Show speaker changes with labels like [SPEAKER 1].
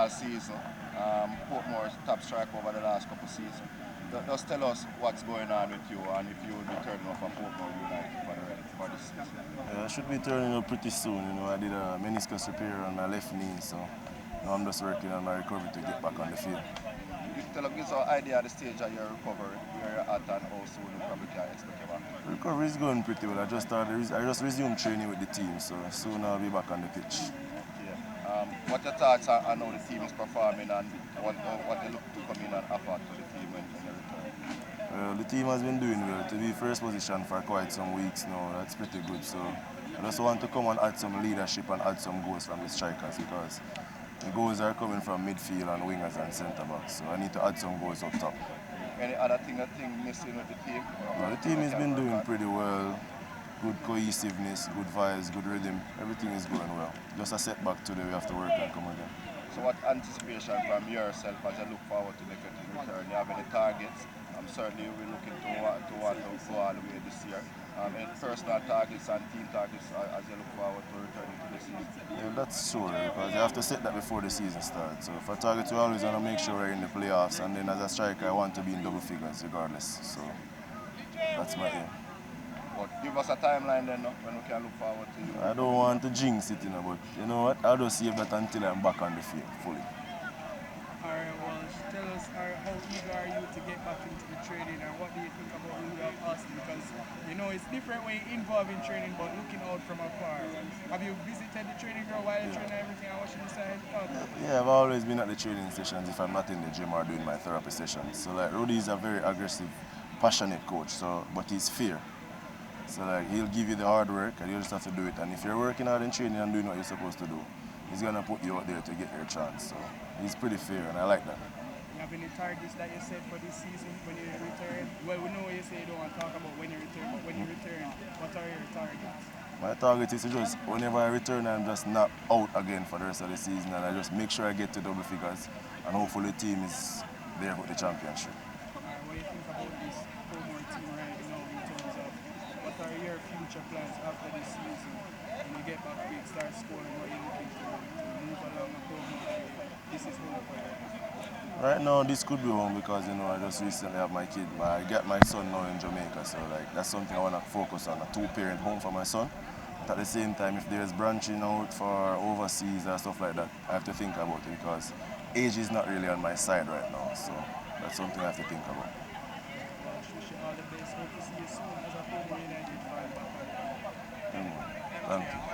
[SPEAKER 1] Last season, Portmore's top striker over the last couple of seasons. Just tell us what's going on with you and if you will be turning up for Portmore United for this season.
[SPEAKER 2] Yeah, I should be turning up pretty soon. I did a meniscus repair on my left knee, so now I'm just working on my recovery to get back on the field.
[SPEAKER 1] Give us an idea of the stage of your recovery, where you're at and how soon you probably can expect you back.
[SPEAKER 2] Recovery is going pretty well. I just resumed training with the team, so soon I'll be back on the pitch.
[SPEAKER 1] Okay. What your thoughts on how the team is performing and what they look to come in and offer to the team when they return?
[SPEAKER 2] Well, the team has been doing well. To be first position for quite some weeks now, that's pretty good. So I just want to come and add some leadership and add some goals from the strikers because the goals are coming from midfield and wingers and centre backs. So I need to add some goals up top.
[SPEAKER 1] Any other thing missing with the team?
[SPEAKER 2] No, the team has been doing pretty well. Good cohesiveness, good vibes, good rhythm. Everything is going well. Just a setback today, we have to work and come again.
[SPEAKER 1] So what anticipation from yourself as you look forward to make it return? You have any targets? Certainly you'll be looking to want to go all the way this year. Any personal targets and team targets as you look forward to returning to the season?
[SPEAKER 2] Yeah, that's sure, because you have to set that before the season starts. So for targets, we always want to make sure we're in the playoffs, and then as a striker, I want to be in double figures regardless. So that's my aim.
[SPEAKER 1] But give us a timeline then when we can look forward to you.
[SPEAKER 2] I don't want to jinx it, but you know what? I'll just save that until I'm back on the field fully.
[SPEAKER 3] Alright, Walsh, tell us how eager are you to get back into the training and what do you think about Rudolph Austin? Because it's different when you're involved in training but looking out from afar. Have you visited the training ground while you're training everything and watching the side?
[SPEAKER 2] Yeah, I've always been at the training sessions if I'm not in the gym or doing my therapy sessions. So like Rudy is a very aggressive, passionate coach, but he's fair. So like he'll give you the hard work and you just have to do it. And if you're working hard in training and doing what you're supposed to do, he's gonna put you out there to get your chance. So he's pretty fair and I like that.
[SPEAKER 3] You have any targets that you set for this season when you return? Well, we know you say you don't want to talk about when you return, but when you return, what are your targets?
[SPEAKER 2] My target is to just, whenever I return, I'm just not out again for the rest of the season and I just make sure I get to double figures and hopefully the team is there with the championship.
[SPEAKER 3] What do you think about this Portmore team right now in terms of what are your future plans after this season? When you get back big, start scoring, what are you looking to move along the Portmore? This is home for you.
[SPEAKER 2] Right now, this could be home because I just recently have my kid. I got my son now in Jamaica, so like that's something I want to focus on, a two-parent home for my son. But at the same time, if there's branching out for overseas or stuff like that, I have to think about it because age is not really on my side right now, so that's something I have to think about.
[SPEAKER 3] Wish you all the best. Hope to see you soon as a Portmore United fan.
[SPEAKER 2] Thank you.